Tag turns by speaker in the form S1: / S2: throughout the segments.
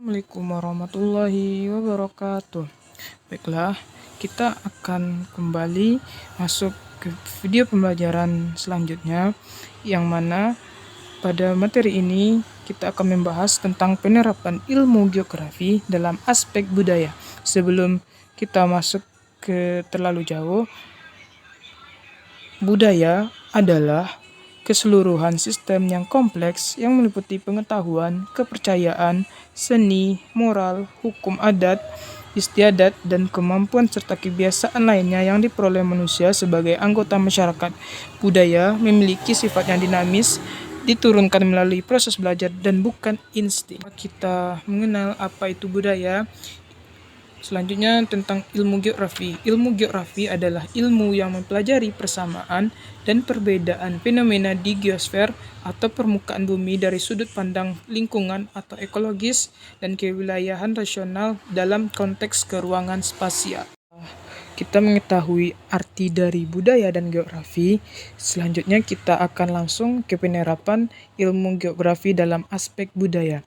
S1: Assalamualaikum warahmatullahi wabarakatuh. Baiklah, kita akan kembali masuk ke video pembelajaran selanjutnya, yang mana pada materi ini kita akan membahas tentang penerapan ilmu geografi dalam aspek budaya. Sebelum kita masuk ke terlalu jauh, budaya adalah keseluruhan sistem yang kompleks yang meliputi pengetahuan, kepercayaan, seni, moral, hukum adat, istiadat, dan kemampuan serta kebiasaan lainnya yang diperoleh manusia sebagai anggota masyarakat. Budaya memiliki sifat yang dinamis, diturunkan melalui proses belajar dan bukan insting. Kita mengenal apa itu budaya. Selanjutnya tentang ilmu geografi. Ilmu geografi adalah ilmu yang mempelajari persamaan dan perbedaan fenomena di geosfer atau permukaan bumi dari sudut pandang lingkungan atau ekologis dan kewilayahan rasional dalam konteks keruangan spasial. Kita mengetahui arti dari budaya dan geografi. Selanjutnya kita akan langsung ke penerapan ilmu geografi dalam aspek budaya.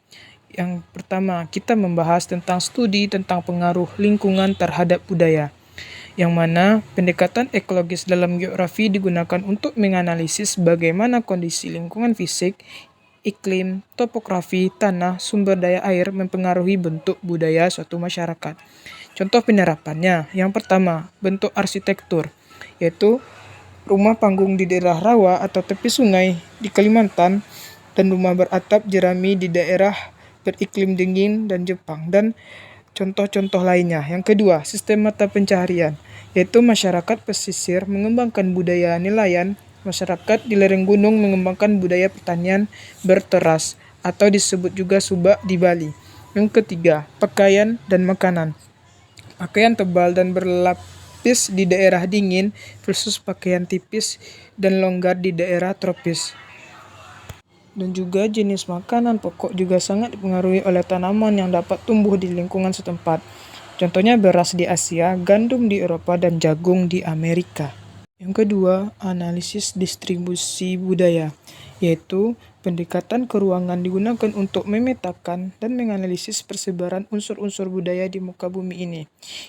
S1: Yang pertama, kita membahas tentang studi tentang pengaruh lingkungan terhadap budaya, yang mana pendekatan ekologis dalam geografi digunakan untuk menganalisis bagaimana kondisi lingkungan fisik, iklim, topografi, tanah, sumber daya air mempengaruhi bentuk budaya suatu masyarakat. Contoh penerapannya, yang pertama, bentuk arsitektur, yaitu rumah panggung di daerah rawa atau tepi sungai di Kalimantan, dan rumah beratap jerami di daerah beriklim dingin dan Jepang, dan contoh-contoh lainnya. Yang kedua, sistem mata pencaharian, yaitu masyarakat pesisir mengembangkan budaya nelayan, masyarakat di lereng gunung mengembangkan budaya pertanian berteras, atau disebut juga subak di Bali. Yang ketiga, pakaian dan makanan. Pakaian tebal dan berlapis di daerah dingin versus pakaian tipis dan longgar di daerah tropis. Dan juga jenis makanan pokok juga sangat dipengaruhi oleh tanaman yang dapat tumbuh di lingkungan setempat. Contohnya beras di Asia, gandum di Eropa, dan jagung di Amerika. Yang kedua, analisis distribusi budaya, yaitu pendekatan keruangan digunakan untuk memetakan dan menganalisis persebaran unsur-unsur budaya di muka bumi ini.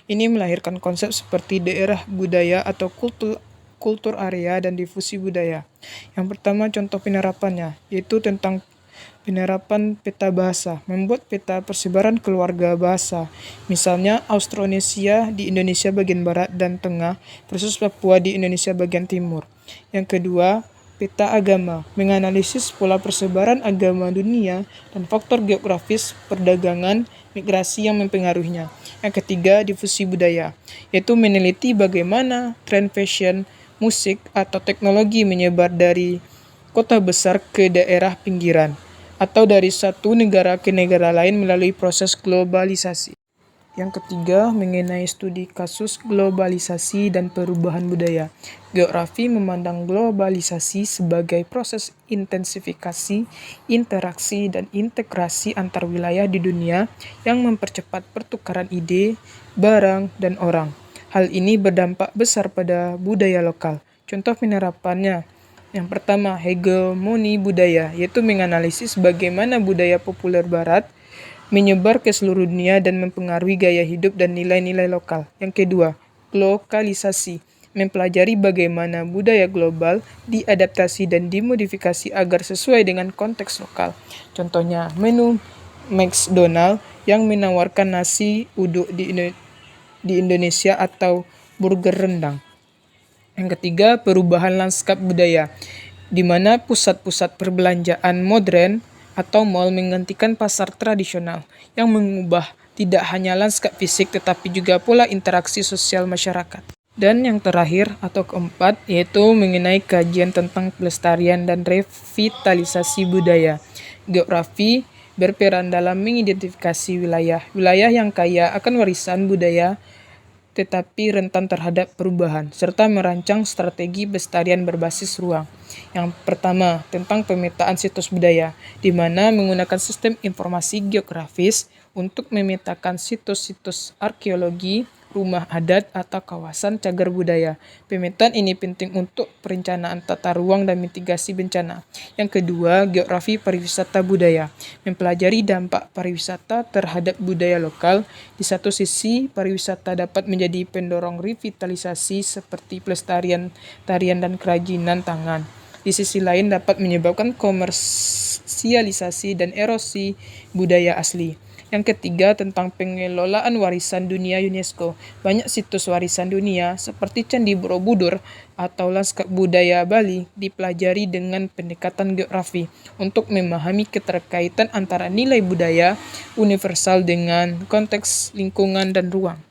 S1: Ini melahirkan konsep seperti daerah budaya atau kultur area dan difusi budaya. Yang pertama, contoh penerapannya, yaitu tentang penerapan peta bahasa, membuat peta persebaran keluarga bahasa, misalnya Austronesia di Indonesia bagian barat dan tengah versus Papua di Indonesia bagian timur. Yang kedua, peta agama, menganalisis pola persebaran agama dunia dan faktor geografis, perdagangan, migrasi yang mempengaruhinya. Yang ketiga, difusi budaya, yaitu meneliti bagaimana tren fashion, musik, atau teknologi menyebar dari kota besar ke daerah pinggiran, atau dari satu negara ke negara lain melalui proses globalisasi. Yang ketiga, mengenai studi kasus globalisasi dan perubahan budaya. Geografi memandang globalisasi sebagai proses intensifikasi, interaksi, dan integrasi antar wilayah di dunia yang mempercepat pertukaran ide, barang, dan orang. Hal ini berdampak besar pada budaya lokal. Contoh penerapannya, yang pertama, hegemoni budaya, yaitu menganalisis bagaimana budaya populer barat menyebar ke seluruh dunia dan mempengaruhi gaya hidup dan nilai-nilai lokal. Yang kedua, lokalisasi, mempelajari bagaimana budaya global diadaptasi dan dimodifikasi agar sesuai dengan konteks lokal. Contohnya, menu McDonald yang menawarkan nasi uduk di Indonesia atau burger rendang. Yang ketiga, perubahan lanskap budaya, di mana pusat-pusat perbelanjaan modern atau mall menggantikan pasar tradisional yang mengubah tidak hanya lanskap fisik tetapi juga pola interaksi sosial masyarakat. Dan yang terakhir atau keempat, yaitu mengenai kajian tentang pelestarian dan revitalisasi budaya. Geografi berperan dalam mengidentifikasi wilayah yang kaya akan warisan budaya tetapi rentan terhadap perubahan, serta merancang strategi pelestarian berbasis ruang. Yang pertama, tentang pemetaan situs budaya, di mana menggunakan sistem informasi geografis untuk memetakan situs-situs arkeologi, rumah adat, atau kawasan cagar budaya. Pemetaan ini penting untuk perencanaan tata ruang dan mitigasi bencana. Yang kedua, geografi pariwisata budaya. Mempelajari dampak pariwisata terhadap budaya lokal. Di satu sisi, pariwisata dapat menjadi pendorong revitalisasi seperti pelestarian tarian dan kerajinan tangan. Di sisi lain dapat menyebabkan komersialisasi dan erosi budaya asli. Yang ketiga, tentang pengelolaan warisan dunia UNESCO. Banyak situs warisan dunia seperti Candi Borobudur atau lanskap budaya Bali dipelajari dengan pendekatan geografi untuk memahami keterkaitan antara nilai budaya universal dengan konteks lingkungan dan ruang.